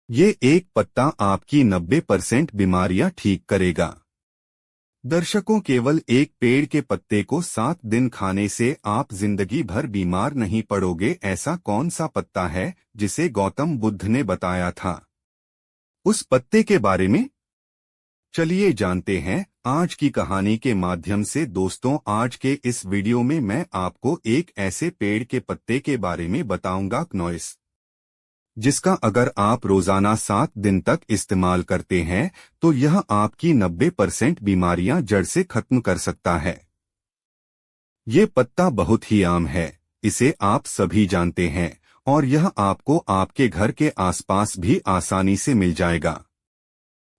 ये एक पत्ता आपकी 90% बीमारियां ठीक करेगा। दर्शकों, केवल एक पेड़ के पत्ते को 7 दिन खाने से आप जिंदगी भर बीमार नहीं पड़ोगे। ऐसा कौन सा पत्ता है जिसे गौतम बुद्ध ने बताया था? उस पत्ते के बारे में चलिए जानते हैं आज की कहानी के माध्यम से। दोस्तों, आज के इस वीडियो में मैं आपको एक ऐसे पेड़ के पत्ते के बारे में बताऊंगा क्नोइस, जिसका अगर आप रोजाना 7 दिन तक इस्तेमाल करते हैं तो यह आपकी 90% बीमारियां जड़ से खत्म कर सकता है। ये पत्ता बहुत ही आम है, इसे आप सभी जानते हैं और यह आपको आपके घर के आसपास भी आसानी से मिल जाएगा।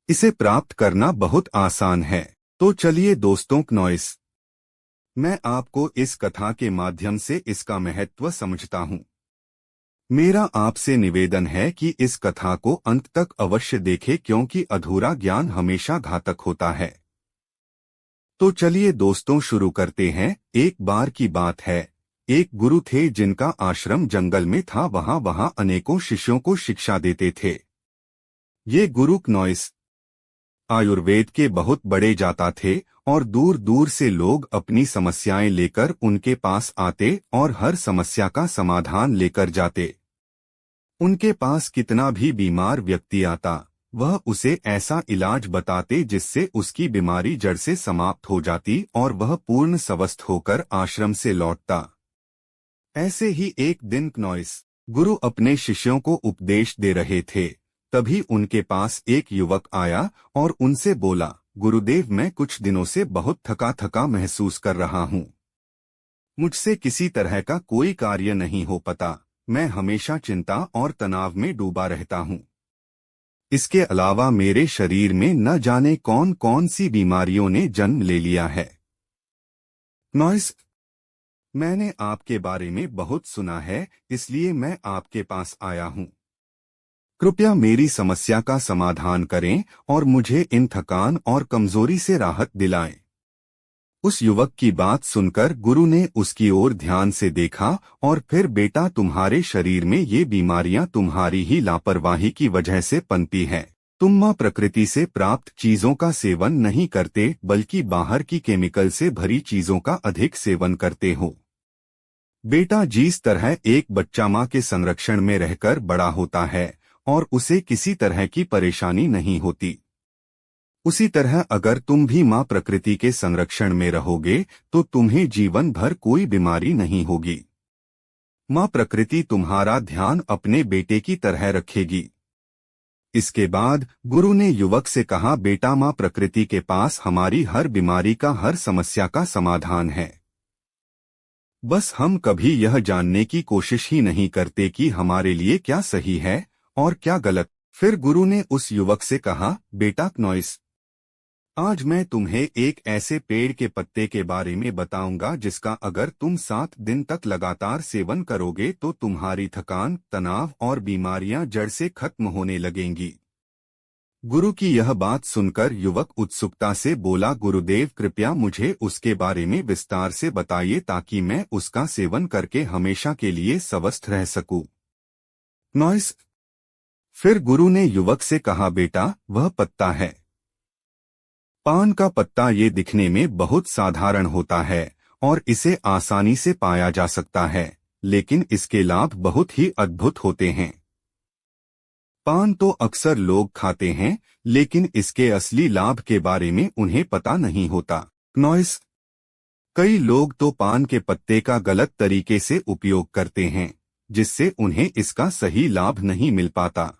इसे प्राप्त करना बहुत आसान है। तो चलिए दोस्तों, क्नोइस, मैं आपको इस कथा के माध्यम से इसका महत्व समझता हूँ। मेरा आपसे निवेदन है कि इस कथा को अंत तक अवश्य देखें, क्योंकि अधूरा ज्ञान हमेशा घातक होता है। तो चलिए दोस्तों, शुरू करते हैं। एक बार की बात है, एक गुरु थे जिनका आश्रम जंगल में था। वहां अनेकों शिष्यों को शिक्षा देते थे। ये गुरु क्नोइस आयुर्वेद के बहुत बड़े जाता थे और दूर दूर से लोग अपनी समस्याएं लेकर उनके पास आते और हर समस्या का समाधान लेकर जाते। उनके पास कितना भी बीमार व्यक्ति आता, वह उसे ऐसा इलाज बताते जिससे उसकी बीमारी जड़ से समाप्त हो जाती और वह पूर्ण स्वस्थ होकर आश्रम से लौटता। ऐसे ही एक दिन क्नोइस गुरु अपने शिष्यों को उपदेश दे रहे थे। तभी उनके पास एक युवक आया और उनसे बोला, गुरुदेव, मैं कुछ दिनों से बहुत थका थका महसूस कर रहा हूँ। मुझसे किसी तरह का कोई कार्य नहीं हो पाता। मैं हमेशा चिंता और तनाव में डूबा रहता हूँ। इसके अलावा मेरे शरीर में न जाने कौन कौन सी बीमारियों ने जन्म ले लिया है। क्नोइस, मैंने आपके बारे में बहुत सुना है, इसलिए मैं आपके पास आया हूँ। कृपया मेरी समस्या का समाधान करें और मुझे इन थकान और कमजोरी से राहत दिलाएं। उस युवक की बात सुनकर गुरु ने उसकी ओर ध्यान से देखा और फिर, बेटा, तुम्हारे शरीर में ये बीमारियां तुम्हारी ही लापरवाही की वजह से पनपी हैं। तुम मां प्रकृति से प्राप्त चीजों का सेवन नहीं करते, बल्कि बाहर की केमिकल से भरी चीजों का अधिक सेवन करते हो। बेटा, जिस तरह एक बच्चा मां के संरक्षण में रहकर बड़ा होता है और उसे किसी तरह की परेशानी नहीं होती, उसी तरह अगर तुम भी मां प्रकृति के संरक्षण में रहोगे तो तुम्हें जीवन भर कोई बीमारी नहीं होगी। मां प्रकृति तुम्हारा ध्यान अपने बेटे की तरह रखेगी। इसके बाद गुरु ने युवक से कहा, बेटा, मां प्रकृति के पास हमारी हर बीमारी का, हर समस्या का समाधान है। बस हम कभी यह जानने की कोशिश ही नहीं करते कि हमारे लिए क्या सही है और क्या गलत। फिर गुरु ने उस युवक से कहा, बेटा क्नोइस, आज मैं तुम्हें एक ऐसे पेड़ के पत्ते के बारे में बताऊंगा जिसका अगर तुम 7 दिन तक लगातार सेवन करोगे तो तुम्हारी थकान, तनाव और बीमारियां जड़ से खत्म होने लगेंगी। गुरु की यह बात सुनकर युवक उत्सुकता से बोला, गुरुदेव, कृपया मुझे उसके बारे में विस्तार से बताइए ताकि मैं उसका सेवन करके हमेशा के लिए स्वस्थ रह सकूं। क्नोइस, फिर गुरु ने युवक से कहा, बेटा, वह पत्ता है पान का पत्ता। ये दिखने में बहुत साधारण होता है और इसे आसानी से पाया जा सकता है, लेकिन इसके लाभ बहुत ही अद्भुत होते हैं। पान तो अक्सर लोग खाते हैं, लेकिन इसके असली लाभ के बारे में उन्हें पता नहीं होता। क्नोइस, कई लोग तो पान के पत्ते का गलत तरीके से उपयोग करते हैं, जिससे उन्हें इसका सही लाभ नहीं मिल पाता।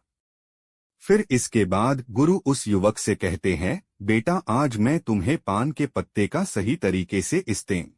फिर इसके बाद गुरु उस युवक से कहते हैं, बेटा, आज मैं तुम्हें पान के पत्ते का सही तरीके से इस्तेमाल